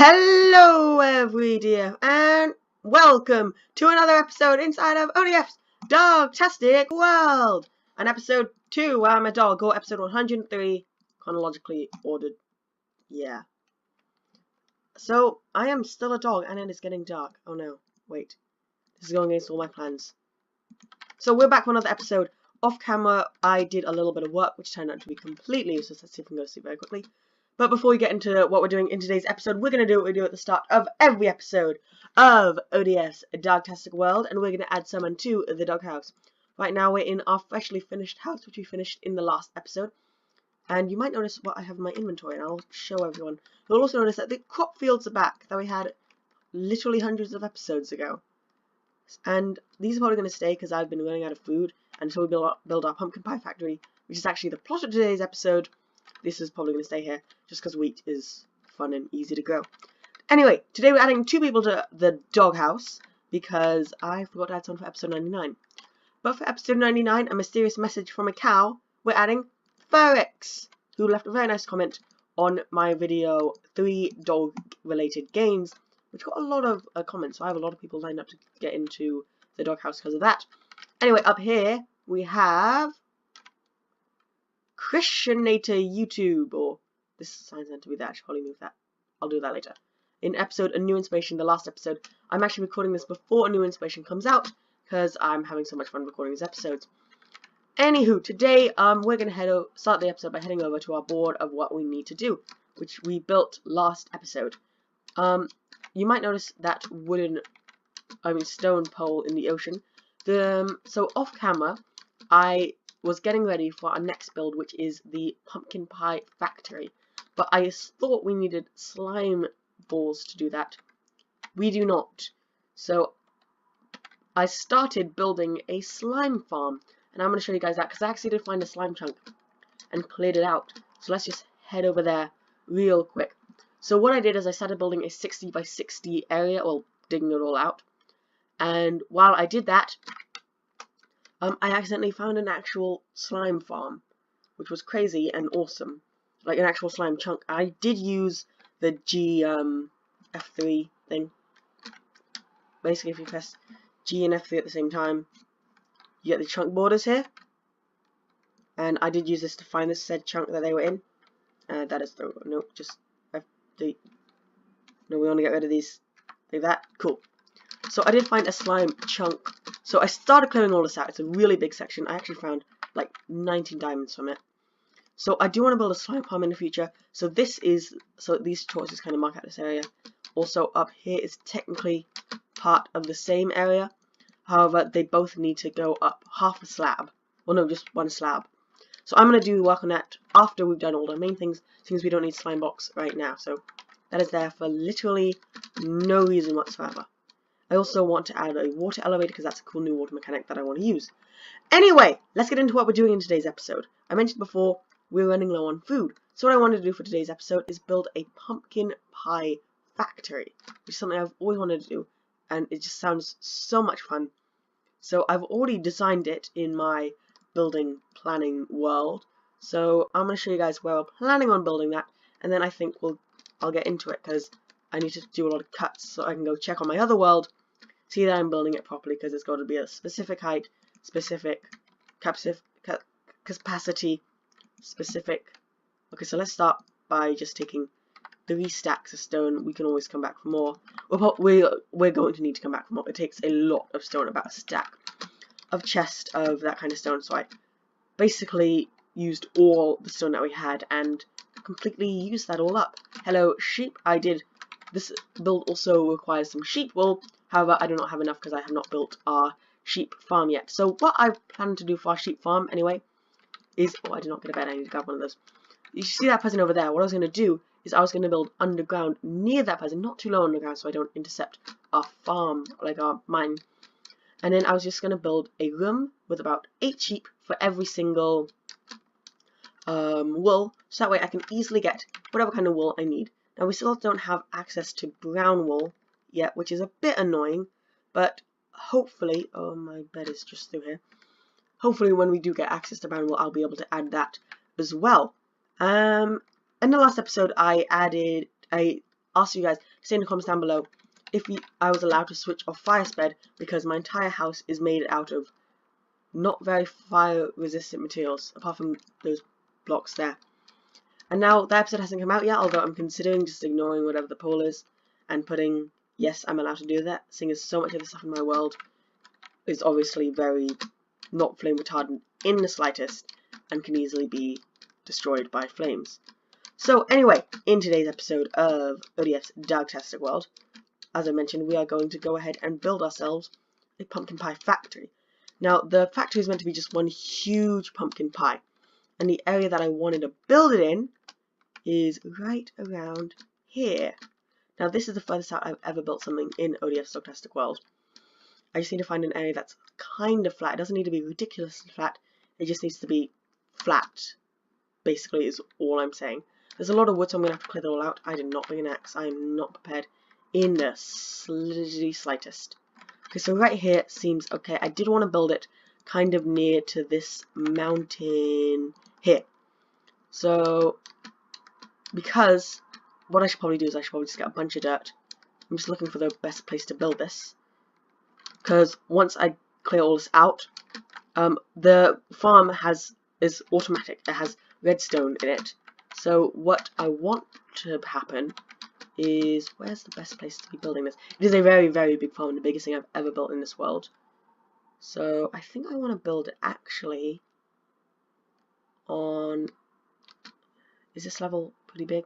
Hello everyone and welcome to another episode inside of ODF'S Dogtastic World, and episode 2 I'm a dog, or episode 103 chronologically ordered. Yeah, so I am still a dog and it is getting dark. Oh no, wait, this is going against all my plans. So we're back for another episode. Off camera I did a little bit of work which turned out to be completely useless. Let's see if we can go to sleep very quickly. But before we get into what we're doing in today's episode, we're going to do what we do at the start of every episode of ODF'S Dogtastic World, and we're going to add someone to the doghouse. Right now we're in our freshly finished house, which we finished in the last episode. And you might notice what I have in my inventory, and I'll show everyone. You'll also notice that the crop fields are back, that we had literally hundreds of episodes ago. And these are probably going to stay because I've been running out of food until we build our pumpkin pie factory, which is actually the plot of today's episode. This is probably going to stay here, just because wheat is fun and easy to grow. Anyway, today we're adding 2 people to the doghouse, because I forgot to add someone for episode 99. But for episode 99, a mysterious message from a cow, we're adding Furix, who left a very nice comment on my video 3 dog-related games, which got a lot of comments, so I have a lot of people lined up to get into the doghouse because of that. Anyway, up here, we have Christianator YouTube, or this sign's meant to be there. I should probably move that. I'll do that later. In episode A New Inspiration, the last episode, I'm actually recording this before A New Inspiration comes out because I'm having so much fun recording these episodes. Anywho, today we're going to start the episode by heading over to our board of what we need to do, which we built last episode. You might notice that stone pole in the ocean. So off camera, I was getting ready for our next build, which is the pumpkin pie factory. But I thought we needed slime balls to do that. We do not. So I started building a slime farm, and I'm going to show you guys that because I actually did find a slime chunk and cleared it out. So let's just head over there real quick. So what I did is I started building a 60 by 60 area, well, digging it all out. And while I did that, I accidentally found an actual slime farm, which was crazy and awesome, like an actual slime chunk. I did use the F3 thing. Basically, if you press G and F3 at the same time, you get the chunk borders here. And I did use this to find the said chunk that they were in. That is the no, just F3. No, we want to get rid of these. Leave that. Cool. So I did find a slime chunk. So I started clearing all this out. It's a really big section. I actually found like 19 diamonds from it. So I do want to build a slime farm in the future. So these choices kind of mark out this area. Also up here is technically part of the same area. However, they both need to go up half a slab. Well, no, just one slab. So I'm going to do work on that after we've done all the main things, since we don't need slime blocks right now. So that is there for literally no reason whatsoever. I also want to add a water elevator because that's a cool new water mechanic that I want to use. Anyway, let's get into what we're doing in today's episode. I mentioned before, we're running low on food. So what I wanted to do for today's episode is build a pumpkin pie factory, which is something I've always wanted to do, and it just sounds so much fun. So I've already designed it in my building planning world. So I'm going to show you guys where we're planning on building that, and then I think I'll get into it because I need to do a lot of cuts so I can go check on my other world, see that I'm building it properly, because it's got to be a specific height, specific capacity, specific. Okay, so let's start by just taking 3 stacks of stone. We can always come back for more. We're going to need to come back for more. It takes a lot of stone, about a stack of chest of that kind of stone. So I basically used all the stone that we had and completely used that all up. Hello, sheep. I did. This build also requires some sheep wool. However, I do not have enough because I have not built our sheep farm yet. So what I plan to do for our sheep farm anyway is... Oh, I did not get a bed. I need to grab one of those. You see that peasant over there? What I was going to do is I was going to build underground near that peasant, not too low underground so I don't intercept our farm, like our mine. And then I was just going to build a room with about 8 sheep for every single wool, so that way I can easily get whatever kind of wool I need. Now we still don't have access to brown wool yet, which is a bit annoying, but hopefully, oh, my bed is just through here. Hopefully when we do get access to brown wool, I'll be able to add that as well. In the last episode, I added a ask you guys to say in the comments down below if I was allowed to switch off fire spread, because my entire house is made out of not very fire resistant materials, apart from those blocks there. And now the episode hasn't come out yet, although I'm considering just ignoring whatever the poll is and putting yes, I'm allowed to do that, seeing as so much of the stuff in my world is obviously very not flame retardant in the slightest and can easily be destroyed by flames. So anyway, in today's episode of ODF'S Dogtastic World, as I mentioned, we are going to go ahead and build ourselves a pumpkin pie factory. Now, the factory is meant to be just one huge pumpkin pie, and the area that I wanted to build it in is right around here. Now, this is the furthest out I've ever built something in ODF'S Dogtastic World. I just need to find an area that's kind of flat. It doesn't need to be ridiculously flat, it just needs to be flat, basically, is all I'm saying. There's a lot of wood, so I'm going to have to clear it all out. I did not bring an axe. I am not prepared in the slightest. Okay, so right here seems okay. I did want to build it kind of near to this mountain here. So, because what I should probably do is I should probably just get a bunch of dirt. I'm just looking for the best place to build this, because once I clear all this out, the farm is automatic. It has redstone in it. So what I want to happen is, where's the best place to be building this? It is a very, very big farm, the biggest thing I've ever built in this world. So I think I want to build it actually on, is this level pretty big?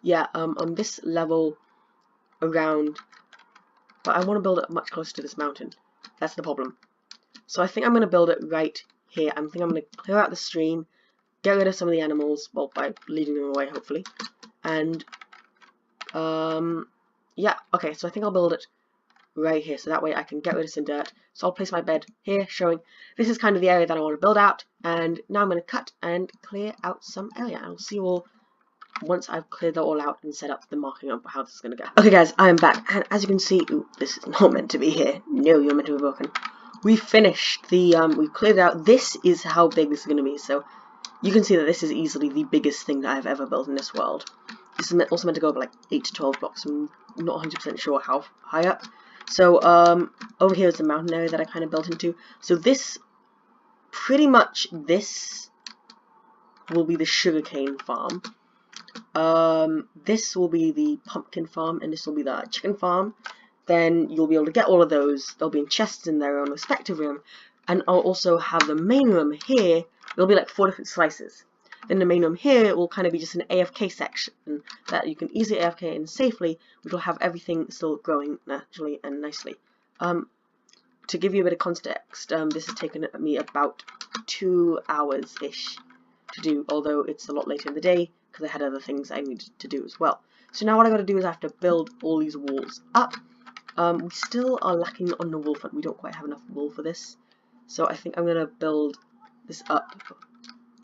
Yeah, on this level around, but I want to build it much closer to this mountain. That's the problem. So I think I'm going to build it right here. I'm going to clear out the stream, get rid of some of the animals, well, by leading them away, hopefully. And, yeah, okay, so I think I'll build it right here, so that way I can get rid of some dirt. So I'll place my bed here, showing this is kind of the area that I want to build out. And now I'm going to cut and clear out some area. I'll see you all once I've cleared that all out and set up the marking of how this is going to go. Okay guys, I am back, and as you can see, ooh, this is not meant to be here. No, you're meant to be broken. We finished the, we've cleared it out. This is how big this is going to be, so you can see that this is easily the biggest thing that I've ever built in this world. This is also meant to go up like 8 to 12 blocks. I'm not 100% sure how high up. So, over here is the mountain area that I kind of built into. So this, pretty much this will be the sugarcane farm. This will be the pumpkin farm, and this will be the chicken farm. Then you'll be able to get all of those. They'll be in chests in their own respective room. And I'll also have the main room here. There'll be like 4 different slices. Then the main room here will kind of be just an AFK section that you can easily AFK in safely, which will have everything still growing naturally and nicely. To give you a bit of context, this has taken me about 2 hours-ish to do, although it's a lot later in the day because I had other things I needed to do as well. So now what I got to do is I have to build all these walls up. We still are lacking on the wool front. We don't quite have enough wool for this. So I think I'm going to build this up.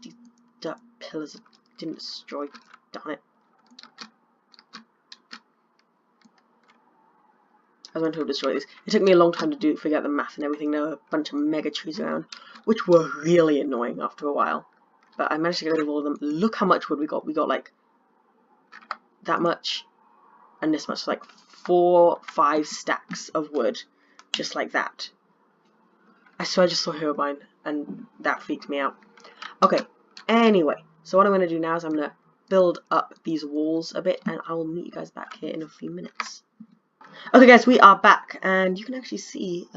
These dirt pillars didn't destroy. Darn it. I was going to destroy these. It took me a long time to figure out the math and everything. There were a bunch of mega trees around, which were really annoying after a while. But I managed to get rid of all of them. Look how much wood we got. We got like that much and this much. Like 4, 5 stacks of wood. Just like that. I swear I just saw Herobrine and that freaked me out. Okay, anyway. So what I'm going to do now is I'm going to build up these walls a bit, and I will meet you guys back here in a few minutes. Okay guys, we are back, and you can actually see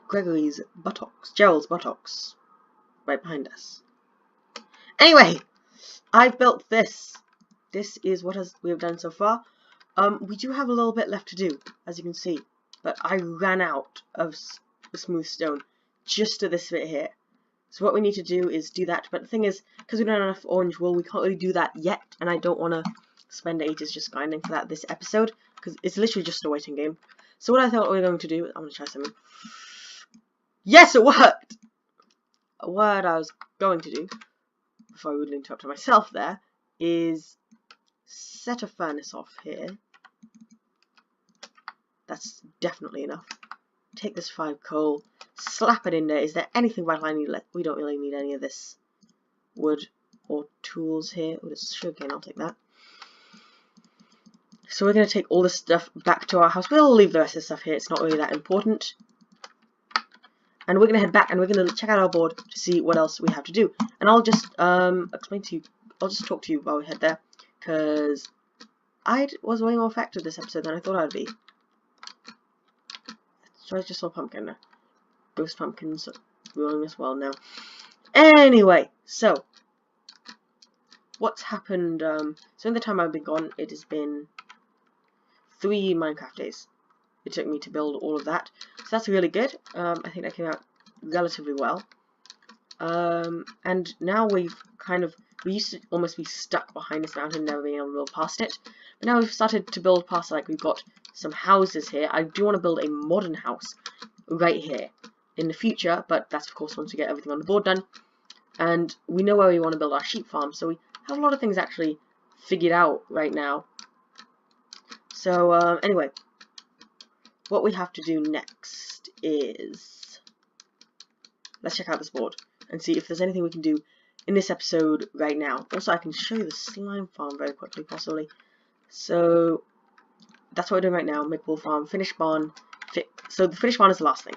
Gregory's buttocks, Gerald's buttocks, right behind us. Anyway, I've built this. This is what we have done so far. We do have a little bit left to do, as you can see, but I ran out of smooth stone just to this bit here. So what we need to do is do that, but the thing is, because we don't have enough orange wool, we can't really do that yet, and I don't want to spend ages just grinding for that this episode, because it's literally just a waiting game. So what I thought we were going to do, I'm going to try something. Yes, it worked! What I was going to do, before I rudely interrupted myself there, is set a furnace off here. That's definitely enough. Take this 5 coal, slap it in there. Is there anything vital I need? We don't really need any of this wood or tools here. Oh, there's sugarcane, I'll take that. So we're going to take all this stuff back to our house. We'll leave the rest of the stuff here. It's not really that important. And we're going to head back and we're going to check out our board to see what else we have to do. And I'll just explain to you. I'll just talk to you while we head there, because I was way more effective this episode than I thought I'd be. So I just saw pumpkin. Ghost pumpkins ruling this world now. Anyway, so what's happened? So in the time I've been gone, it has been 3 Minecraft days. It took me to build all of that, so that's really good. I think that came out relatively well. And now we used to almost be stuck behind this mountain, never being able to build past it. But now we've started to build past, like, we've got some houses here. I do want to build a modern house right here in the future, but that's of course once we get everything on the board done. And we know where we want to build our sheep farm, so we have a lot of things actually figured out right now. So anyway, what we have to do next is, let's check out this board and see if there's anything we can do in this episode right now. Also, I can show you the slime farm very quickly, possibly. So that's what we're doing right now. Make wool farm, finish barn. So the finished barn is the last thing.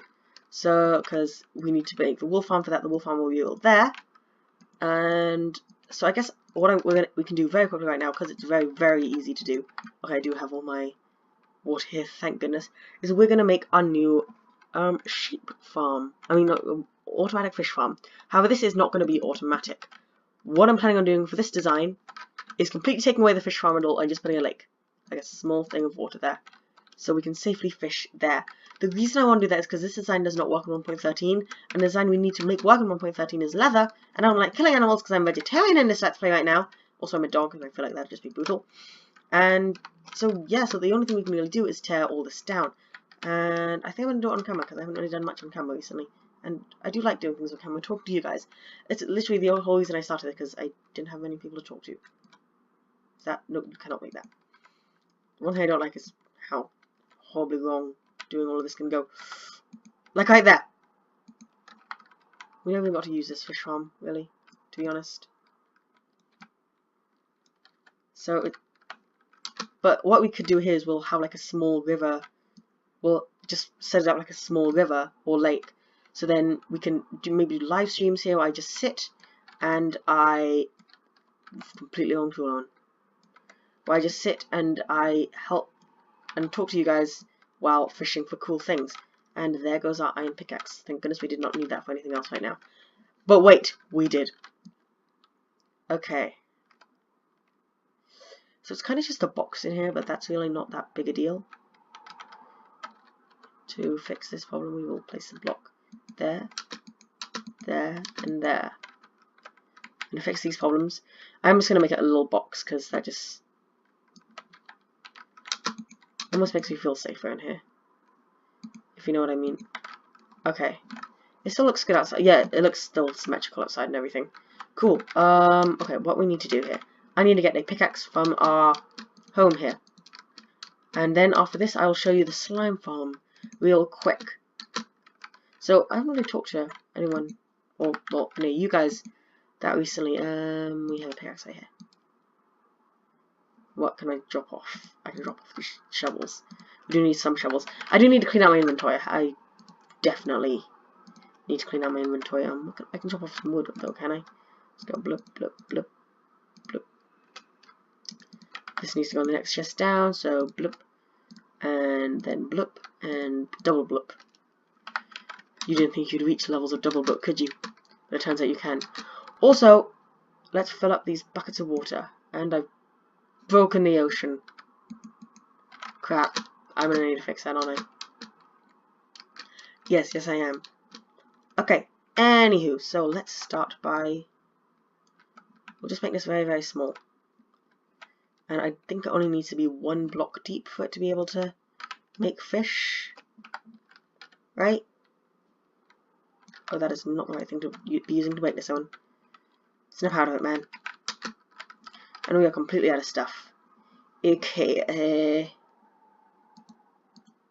So because we need to make the wool farm for that, the wool farm will be all there. And so I guess what we can do very quickly right now, because it's very, very easy to do. Okay, I do have all my water here, thank goodness. Is we're gonna make our new sheep farm. I mean, automatic fish farm. However, this is not going to be automatic. What I'm planning on doing for this design is completely taking away the fish farm and all, and just putting a lake, like a small thing of water there, so we can safely fish there. The reason I want to do that is because this design does not work in 1.13, and the design we need to make work in 1.13 is leather, and I don't like killing animals because I'm vegetarian in this Let's Play right now. Also, I'm a dog, and I feel like that'd just be brutal. And so, yeah, so the only thing we can really do is tear all this down. And I think I'm going to do it on camera, because I haven't really done much on camera recently. And I do like doing things on camera, talk to you guys. It's literally the whole reason I started it, because I didn't have many people to talk to. No, you cannot make that. One thing I don't like is how horribly wrong doing all of this can go. Like right there. We never even got to use this fish farm, really, to be honest. So, but what we could do here is we'll have like a small river. We'll just set it up like a small river or lake. So then we can maybe do live streams here where I just sit and I completely on tool on. Where I just sit and I help and talk to you guys while fishing for cool things. And there goes our iron pickaxe. Thank goodness we did not need that for anything else right now. But wait, we did. Okay. So it's kind of just a box in here, but that's really not that big a deal. To fix this problem, we will place a block there, there, and there. And to fix these problems, I'm just going to make it a little box, because that just almost makes me feel safer in here, if you know what I mean. Okay. It still looks good outside. Yeah, it looks still symmetrical outside and everything. Cool. Okay, what we need to do here. I need to get a pickaxe from our home here. And then after this, I will show you the slime farm real quick. So, I haven't really talked to anyone, or, well, no, you guys that recently. We have a pickaxe right here. What can I drop off? I can drop off these shovels. We do need some shovels. I do need to clean out my inventory. I definitely need to clean out my inventory. I can drop off some wood though, can I? Let's go bloop, bloop, bloop, bloop. This needs to go on the next chest down, so bloop, and then bloop, and double bloop. You didn't think you'd reach levels of double bloop, could you? But it turns out you can. Also, let's fill up these buckets of water. And I've broken the ocean. Crap. I'm gonna need to fix that, aren't I? Yes, I am. Okay, anywho, so let's start by... We'll just make this very, very small. And I think it only needs to be 1 block deep for it to be able to make fish. Right? Oh, that is not the right thing to be using to make this one. Snap out of it, man. And we are completely out of stuff. Okay,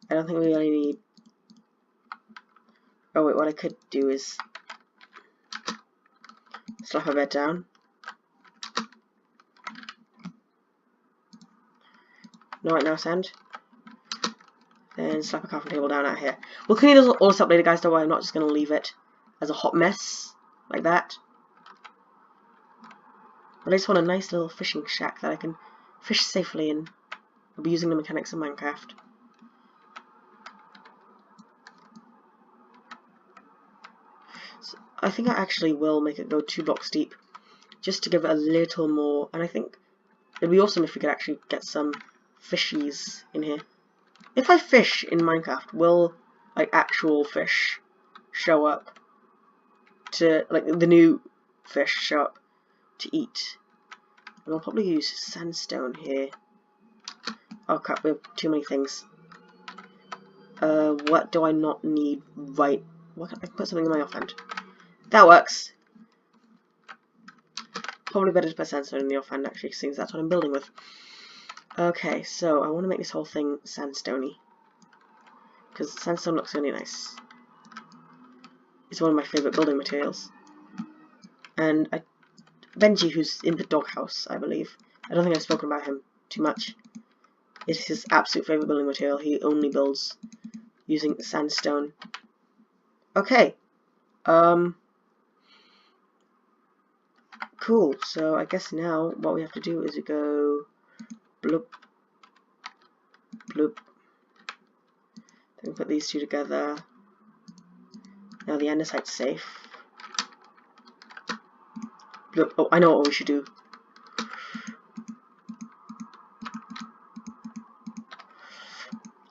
I don't think we really need... Oh wait, what I could do is slap a bed down. No, right now, sand. Then slap a crafting table down out here. We'll clean all this up later, guys. Don't worry, I'm not just going to leave it as a hot mess like that. But I just want a nice little fishing shack that I can fish safely in. I'll be using the mechanics of Minecraft. So I think I actually will make it go 2 blocks deep, just to give it a little more. And I think it'd be awesome if we could actually get some fishies in here. If I fish in Minecraft, will like actual fish show up to, like, the new fish show up to eat? And I'll probably use sandstone here. Oh crap, we have too many things. What do I not need right? What can I put something in my offhand? That works. Probably better to put sandstone in the offhand actually, since that's what I'm building with. Okay, so I want to make this whole thing sandstone-y, because sandstone looks really nice. It's one of my favourite building materials. And Benji, who's in the doghouse, I believe. I don't think I've spoken about him too much. It's his absolute favourite building material. He only builds using sandstone. Okay. Cool. So I guess now what we have to do is we go bloop, bloop. Then put these two together. Now the andesite's safe. Bloop. Oh, I know what we should do.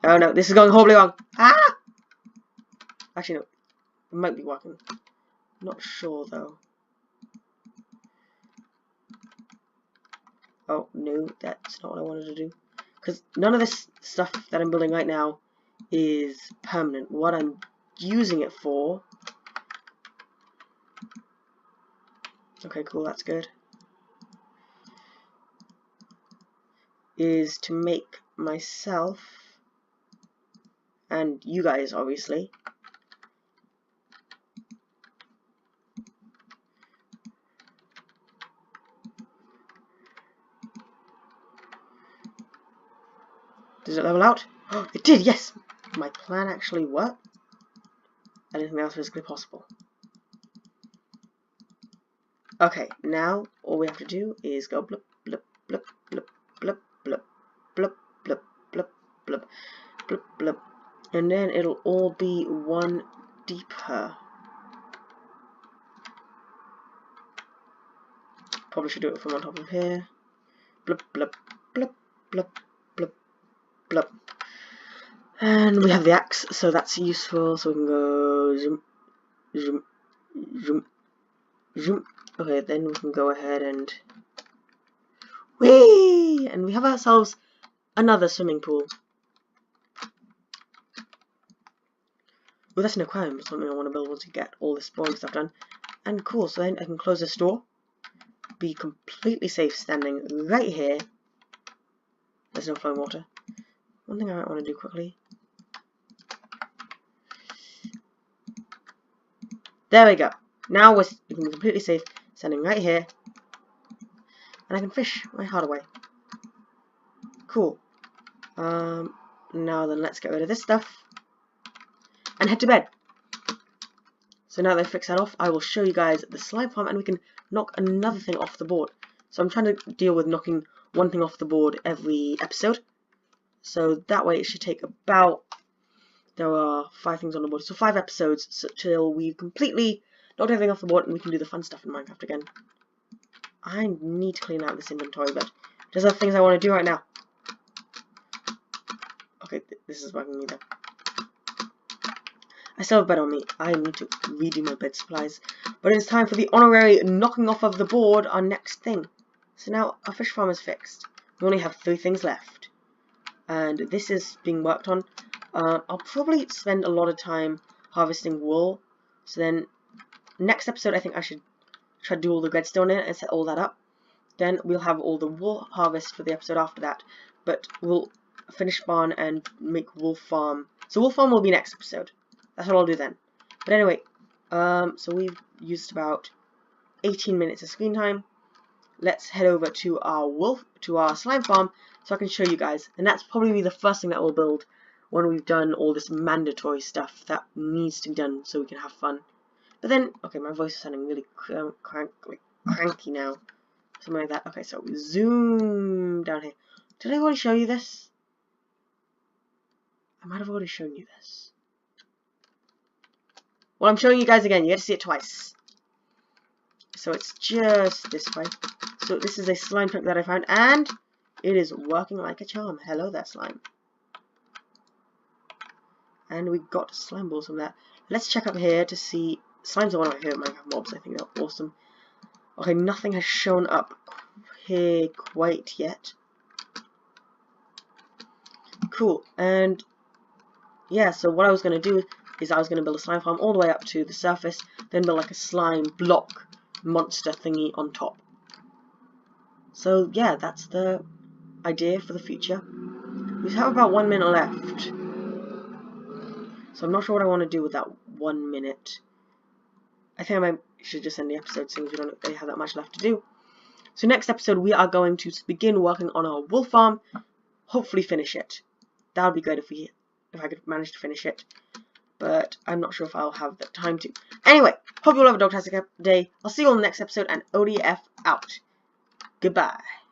Oh no, this is going horribly wrong. Ah! Actually, no. It might be working. Not sure though. Oh no, that's not what I wanted to do. Because none of this stuff that I'm building right now is permanent. What I'm using it for... Okay, cool, that's good. Is to make myself, and you guys obviously, does it level out? Oh, it did, yes! My plan actually worked. I didn't think that was physically possible. Okay, now all we have to do is go blip, blip, blip, blip, blip, blip, blip, blip, blip, blip, blip, blip, and then it'll all be one deeper. Probably should do it from on top of here. Blip, blip, blip, blip, blip, blip. And we have the axe, so that's useful. So we can go zoom, zoom, zoom, zoom. Okay, then we can go ahead and whee! And we have ourselves another swimming pool. Well, that's an aquarium, something I want to build once we get all this boring stuff done. And cool, so then I can close this door. Be completely safe standing right here. There's no flowing water. One thing I might want to do quickly. There we go. Now we can be completely safe standing right here. And I can fish my heart away. Cool. Now then, let's get rid of this stuff. And head to bed. So now that I've fixed that off, I will show you guys the slime farm and we can knock another thing off the board. So I'm trying to deal with knocking one thing off the board every episode. So that way it should take about, there are 5 things on the board, so 5 episodes till we've completely knocked everything off the board and we can do the fun stuff in Minecraft again. I need to clean out this inventory, but there's other things I want to do right now. Okay, this is bugging me though. I still have a bed on me. I need to redo my bed supplies. But it is time for the honorary knocking off of the board, our next thing. So now our fish farm is fixed. We only have 3 things left. And this is being worked on. I'll probably spend a lot of time harvesting wool. So then, next episode I think I should try to do all the redstone in it and set all that up. Then we'll have all the wool harvest for the episode after that. But we'll finish barn and make wool farm. So wool farm will be next episode. That's what I'll do then. But anyway, so we've used about 18 minutes of screen time. let's head over to our slime farm so I can show you guys. And that's probably the first thing that we'll build when we've done all this mandatory stuff that needs to be done so we can have fun. But then, okay, my voice is sounding really cranky now. Something like that. Okay, so we zoom down here. Did I already show you this? I might have already shown you this. Well, I'm showing you guys again. You get to see it twice. So it's just this way. So this is a slime chunk that I found, and it is working like a charm. Hello there, slime. And we got slime balls from that. Let's check up here to see. Slimes are one of my favorite Minecraft mobs. I think they're awesome. Okay, nothing has shown up here quite yet. Cool. And yeah, so what I was going to do is I was going to build a slime farm all the way up to the surface, then build like a slime block monster thingy on top. So yeah, that's the idea for the future. We have about 1 minute left, so I'm not sure what I want to do with that 1 minute. I think I should just end the episode since we don't really have that much left to do. So next episode we are going to begin working on our wool farm, hopefully finish it. That would be great if I could manage to finish it, but I'm not sure if I'll have the time to. Anyway, hope you all have a dogtastic day. I'll see you all in the next episode, and ODF out. Goodbye.